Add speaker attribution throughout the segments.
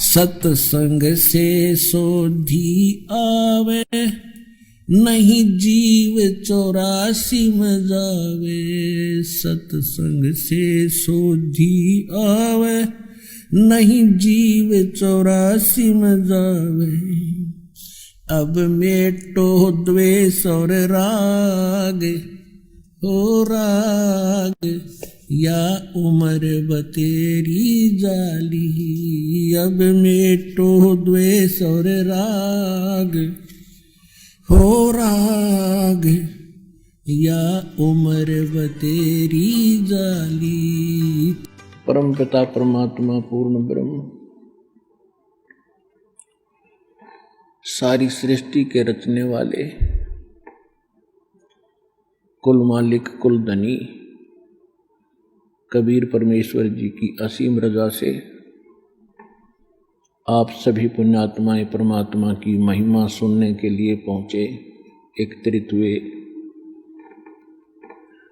Speaker 1: सत्संग से सोधी आवे, नहीं जीव 84 में जावे। सत्संग से सोधी आवे, नहीं जीव 84 में जावे। अब मेटो द्वेष और राग, हो राग या उम्र बतेरी जाली। अब मेटो द्वेष और राग, हो राग या उम्र बतेरी जाली। परम पिता परमात्मा पूर्ण ब्रह्म, सारी सृष्टि के रचने वाले, कुल मालिक कुल धनी कबीर परमेश्वर जी की असीम रजा से आप सभी पुण्यात्माएं परमात्मा की महिमा सुनने के लिए पहुंचे, एकत्रित हुए।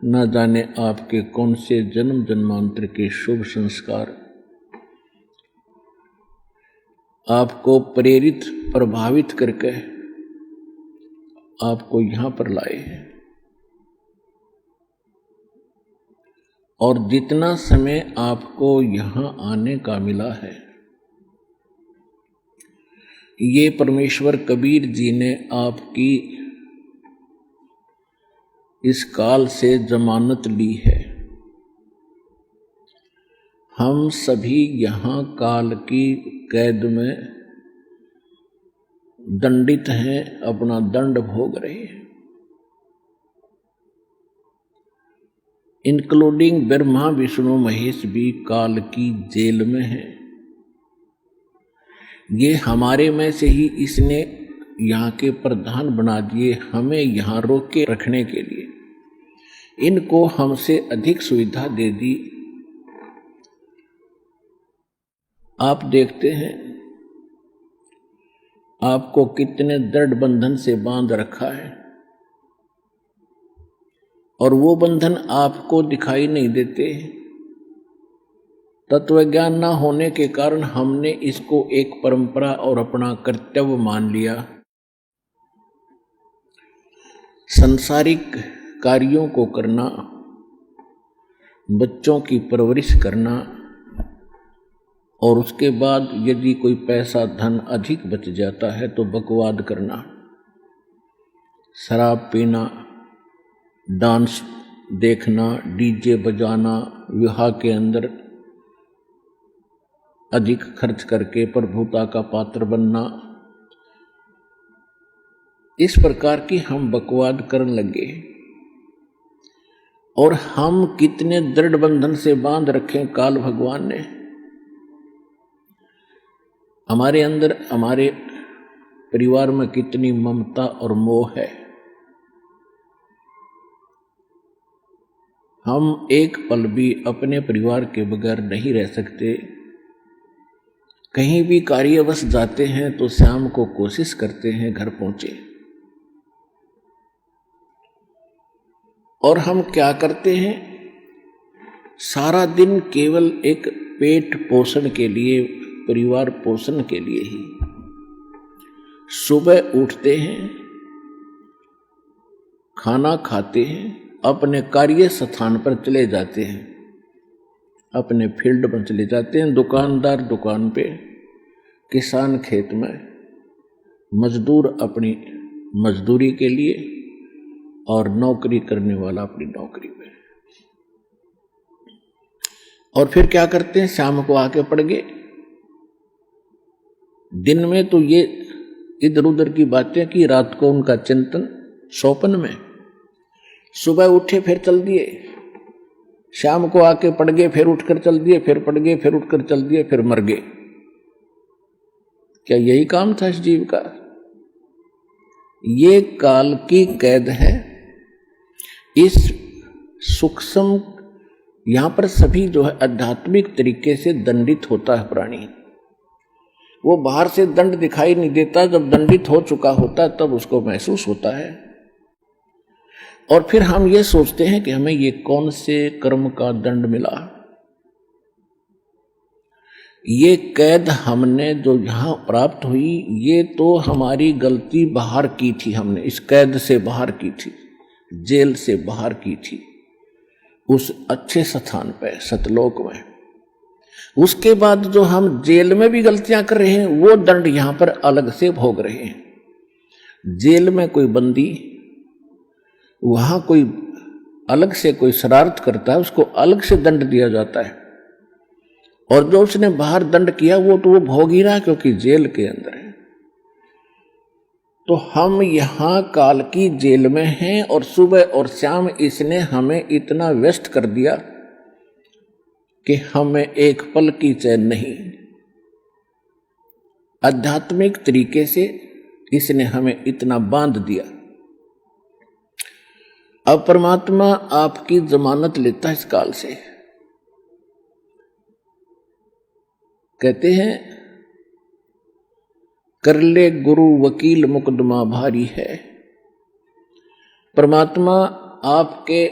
Speaker 1: न जाने आपके कौन से जन्म जन्मांतर के शुभ संस्कार आपको प्रेरित प्रभावित करके आपको यहां पर लाए हैं। और जितना समय आपको यहां आने का मिला है, ये परमेश्वर कबीर जी ने आपकी इस काल से जमानत ली है। हम सभी यहां काल की कैद में दंडित हैं, अपना दंड भोग रहे हैं। इंक्लूडिंग ब्रह्मा विष्णु महेश भी काल की जेल में हैं। ये हमारे में से ही इसने यहाँ के प्रधान बना दिए, हमें यहाँ रोक के रखने के लिए। इनको हमसे अधिक सुविधा दे दी। आप देखते हैं आपको कितने दृढ़ बंधन से बांध रखा है, और वो बंधन आपको दिखाई नहीं देते। तत्व ज्ञान न होने के कारण हमने इसको एक परंपरा और अपना कर्तव्य मान लिया। संसारिक कार्यों को करना, बच्चों की परवरिश करना, और उसके बाद यदि कोई पैसा धन अधिक बच जाता है तो बकवाद करना, शराब पीना, डांस देखना, डीजे बजाना, विवाह के अंदर अधिक खर्च करके प्रभुता का पात्र बनना। इस प्रकार की हम बकवाद करने लगे। और हम कितने दृढ़ बंधन से बांध रखे काल भगवान ने। हमारे अंदर, हमारे परिवार में कितनी ममता और मोह है। हम एक पल भी अपने परिवार के बगैर नहीं रह सकते। कहीं भी कार्यवश जाते हैं तो शाम को कोशिश करते हैं घर पहुंचे। और हम क्या करते हैं, सारा दिन केवल एक पेट पोषण के लिए, परिवार पोषण के लिए ही सुबह उठते हैं, खाना खाते हैं, अपने कार्य स्थान पर चले जाते हैं, अपने फील्ड में चले जाते हैं, दुकानदार दुकान पे, किसान खेत में, मजदूर अपनी मजदूरी के लिए, और नौकरी करने वाला अपनी नौकरी में। और फिर क्या करते हैं, शाम को आके पड़ गए। दिन में तो ये इधर उधर की बातें की, रात को उनका चिंतन सौपन में। सुबह उठे फिर चल दिए, शाम को आके पड़ गए, फिर उठकर चल दिए, फिर पड़ गए, फिर उठकर चल दिए, फिर मर गए। क्या यही काम था इस जीव का? ये काल की कैद है। इस सूक्ष्म, यहां पर सभी जो है आध्यात्मिक तरीके से दंडित होता है प्राणी। वो बाहर से दंड दिखाई नहीं देता, जब दंडित हो चुका होता है तब उसको महसूस होता है। और फिर हम ये सोचते हैं कि हमें ये कौन से कर्म का दंड मिला। ये कैद हमने जो यहाँ प्राप्त हुई, ये तो हमारी गलती बाहर की थी, हमने इस कैद से बाहर की थी, जेल से बाहर की थी, उस अच्छे स्थान पे सतलोक में। उसके बाद जो हम जेल में भी गलतियां कर रहे हैं, वो दंड यहां पर अलग से भोग रहे हैं। जेल में कोई बंदी, वहां कोई अलग से कोई शरारत करता है, उसको अलग से दंड दिया जाता है, और जो उसने बाहर दंड किया वो तो वो भोग ही रहा, क्योंकि जेल के अंदर है। तो हम यहां काल की जेल में हैं, और सुबह और शाम इसने हमें इतना व्यस्त कर दिया कि हमें एक पल की चैन नहीं। आध्यात्मिक तरीके से इसने हमें इतना बांध दिया। अब परमात्मा आपकी जमानत लेता है इस काल से। कहते हैं, कर ले गुरु वकील मुकदमा भारी है। परमात्मा आपके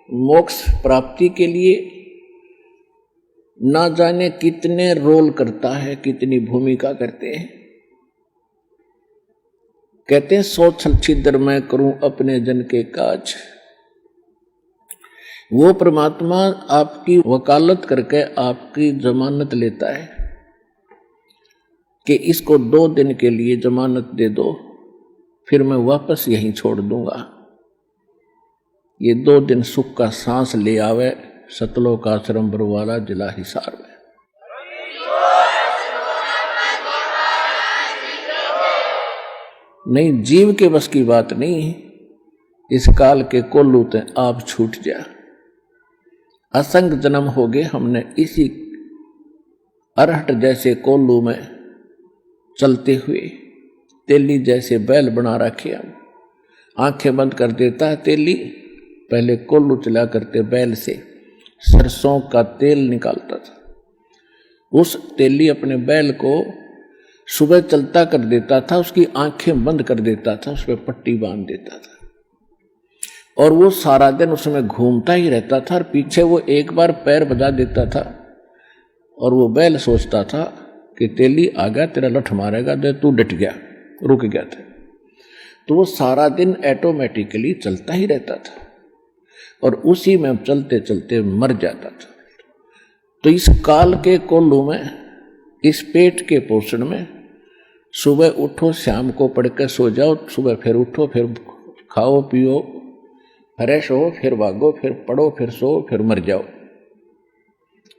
Speaker 1: मोक्ष प्राप्ति के लिए ना जाने कितने रोल करता है, कितनी भूमिका करते हैं। कहते हैं, सौ छल छिद्र मैं करूं अपने जन के काज। वो परमात्मा आपकी वकालत करके आपकी जमानत लेता है कि इसको 2 दिन के लिए जमानत दे दो, फिर मैं वापस यहीं छोड़ दूंगा। ये 2 दिन सुख का सांस ले आवे सतलोक आश्रम बरवाला जिला हिसार में। नहीं, जीव के बस की बात नहीं। इस काल के कोल्लू ते आप छूट जा। असंग जन्म हो गए हमने इसी अरहट जैसे कोल्लू में चलते हुए, तेली जैसे बैल बना रखे हम। आंखें बंद कर देता है तेली, पहले कोल्लू चला करते बैल से सरसों का तेल निकालता था। उस तेली अपने बैल को सुबह चलता कर देता था, उसकी आंखें बंद कर देता था, उस पर पट्टी बांध देता था, और वो सारा दिन उसमें घूमता ही रहता था। और पीछे वो एक बार पैर बजा देता था, और वो बैल सोचता था कि तेली आ गया, तेरा लठ मारेगा, तो तू डट गया, रुक गया था। तो वो सारा दिन ऑटोमेटिकली चलता ही रहता था, और उसी में चलते चलते मर जाता था। तो इस काल के कोल्लू में, इस पेट के पोषण में, सुबह उठो, शाम को पढ़ के सो जाओ, सुबह फिर उठो, फिर खाओ पियो, फ्रेश हो, फिर भागो, फिर पढ़ो, फिर सो, फिर मर जाओ।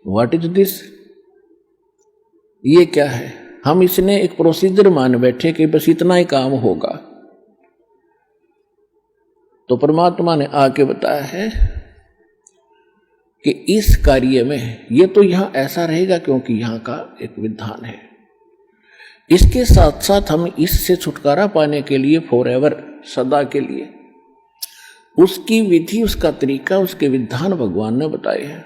Speaker 1: What is this? ये क्या है? हम इसने एक प्रोसीजर मान बैठे कि बस इतना ही काम होगा। तो परमात्मा ने आके बताया है कि इस कार्य में ये तो यहां ऐसा रहेगा क्योंकि यहां का एक विधान है। इसके साथ साथ हम इससे छुटकारा पाने के लिए फॉरएवर, सदा के लिए, उसकी विधि, उसका तरीका, उसके विधान भगवान ने बताए हैं।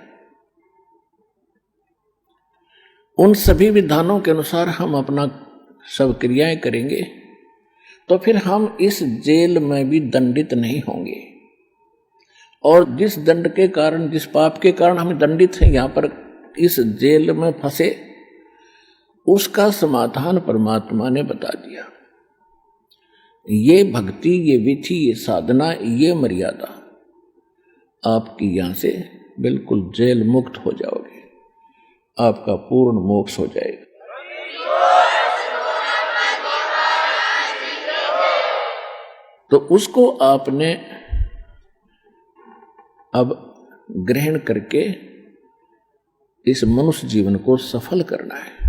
Speaker 1: उन सभी विधानों के अनुसार हम अपना सब क्रियाएं करेंगे, तो फिर हम इस जेल में भी दंडित नहीं होंगे। और जिस दंड के कारण, जिस पाप के कारण हम दंडित हैं, यहां पर इस जेल में फंसे, उसका समाधान परमात्मा ने बता दिया। ये भक्ति, ये विधि, ये साधना, ये मर्यादा, आपकी यहां से बिल्कुल जेल मुक्त हो जाओगे, आपका पूर्ण मोक्ष हो जाएगा। तो उसको आपने अब ग्रहण करके इस मनुष्य जीवन को सफल करना है।